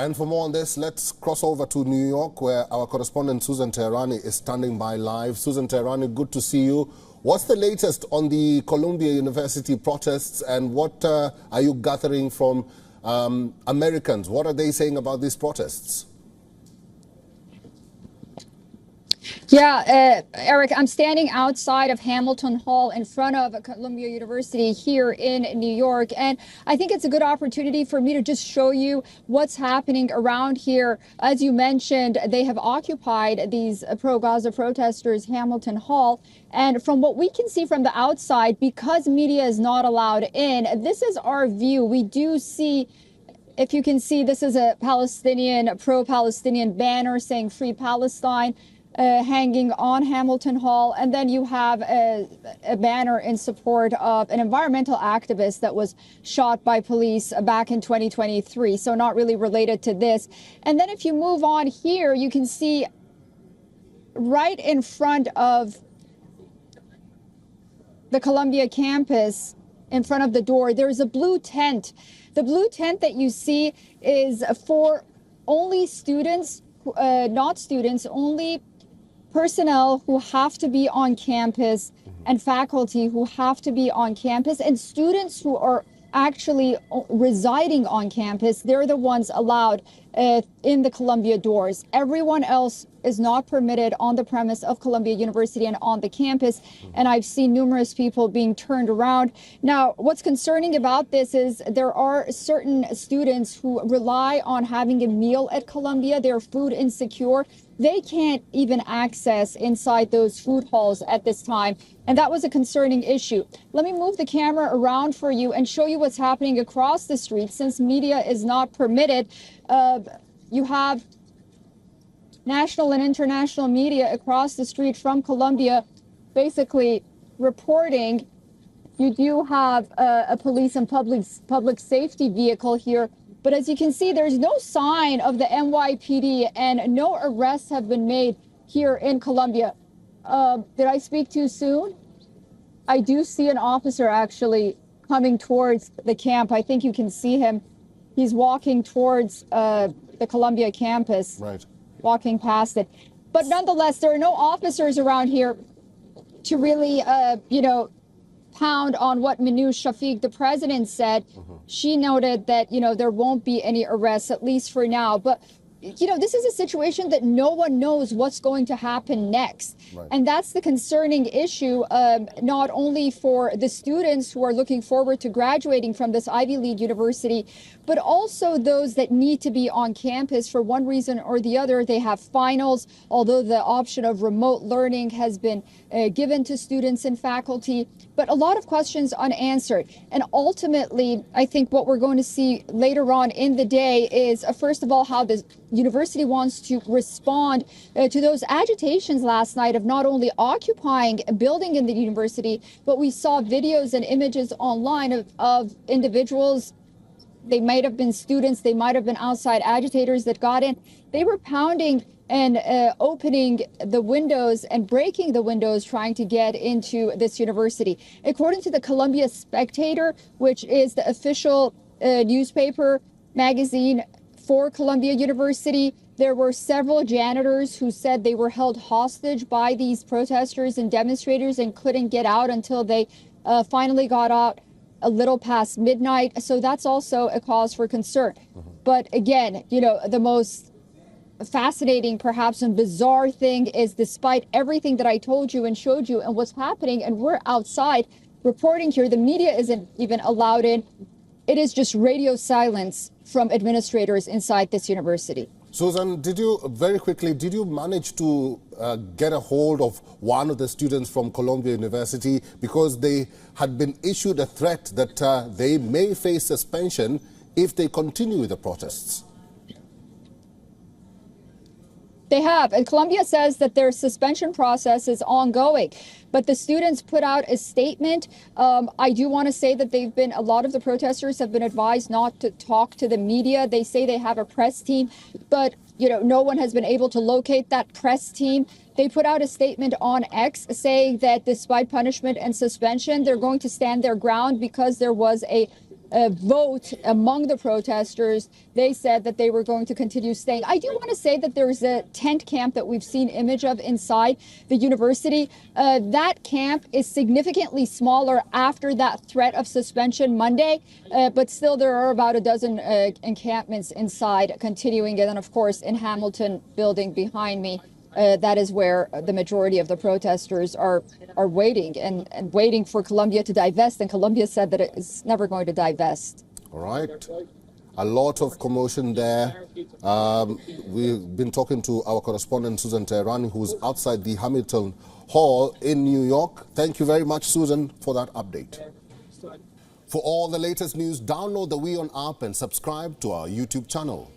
And for more on this, let's cross over to New York, where our correspondent Susan Teherani is standing by live. Susan Teherani, good to see you. What's the latest on the Columbia University protests, and what are you gathering from Americans? What are they saying about these protests? Yeah, Eric, I'm standing outside of Hamilton Hall in front of Columbia University here in New York. And I think it's a good opportunity for me to just show you what's happening around here. As you mentioned, they have occupied, these pro-Gaza protesters, Hamilton Hall. And from what we can see from the outside, because media is not allowed in, this is our view. We do see, if you can see, this is a Palestinian, pro-Palestinian banner saying Free Palestine. Hanging on Hamilton Hall, and then you have a banner in support of an environmental activist that was shot by police back in 2023, so not really related to this. And then if you move on here, you can see right in front of the Columbia campus, in front of the door, there's a blue tent. The blue tent that you see is for only students, not students, only personnel who have to be on campus and faculty who have to be on campus, and students who are actually residing on campus. They're the ones allowed in the Columbia doors. Everyone else is not permitted on the premise of Columbia University and on the campus. And I've seen numerous people being turned around. Now, what's concerning about this is there are certain students who rely on having a meal at Columbia. They're food insecure. They can't even access inside those food halls at this time. And that was a concerning issue. Let me move the camera around for you and show you what's happening across the street. Since media is not permitted, you have national and international media across the street from Columbia basically reporting. You do have a police and public safety vehicle here. But as you can see, there's no sign of the NYPD, and no arrests have been made here in Columbia. Did I speak too soon? I do see an officer actually coming towards the camp. I think you can see him. He's walking towards the Columbia campus, right, walking past it. But nonetheless, there are no officers around here to really, pound on what Minouche Shafik, the president, said. She noted that, there won't be any arrests, at least for now. But, this is a situation that no one knows what's going to happen next. Right. And that's the concerning issue, not only for the students who are looking forward to graduating from this Ivy League university, but also those that need to be on campus for one reason or the other. They have finals, although the option of remote learning has been given to students and faculty, but a lot of questions unanswered. And ultimately, I think what we're going to see later on in the day is, first of all, how the university wants to respond to those agitations last night of not only occupying a building in the university, but we saw videos and images online of individuals. They might have been students, they might have been outside agitators that got in. They were pounding and opening the windows and breaking the windows, trying to get into this university. According to the Columbia Spectator, which is the official newspaper magazine for Columbia University, there were several janitors who said they were held hostage by these protesters and demonstrators and couldn't get out until they finally got out a little past midnight. So that's also a cause for concern. But again, the most fascinating, perhaps, and bizarre thing is, despite everything that I told you and showed you and what's happening, and we're outside reporting here, the media isn't even allowed in. It is just radio silence from administrators inside this university. Susan, did you manage to get a hold of one of the students from Columbia University, because they had been issued a threat that they may face suspension if they continue with the protests? They have, and Columbia says that their suspension process is ongoing, but the students put out a statement. I do want to say that a lot of the protesters have been advised not to talk to the media. They say they have a press team, but no one has been able to locate that press team. They put out a statement on X saying that despite punishment and suspension, they're going to stand their ground because there was a vote among the protesters. They said that they were going to continue staying. I do want to say that there's a tent camp that we've seen image of inside the university. That camp is significantly smaller after that threat of suspension Monday, but still there are about a dozen encampments inside continuing. And then, of course, in Hamilton building behind me, that is where the majority of the protesters are waiting and waiting for Colombia to divest. And Colombia said that it's never going to divest. All right. A lot of commotion there. We've been talking to our correspondent, Susan Teherani, who's outside the Hamilton Hall in New York. Thank you very much, Susan, for that update. For all the latest news, download the WION app and subscribe to our YouTube channel.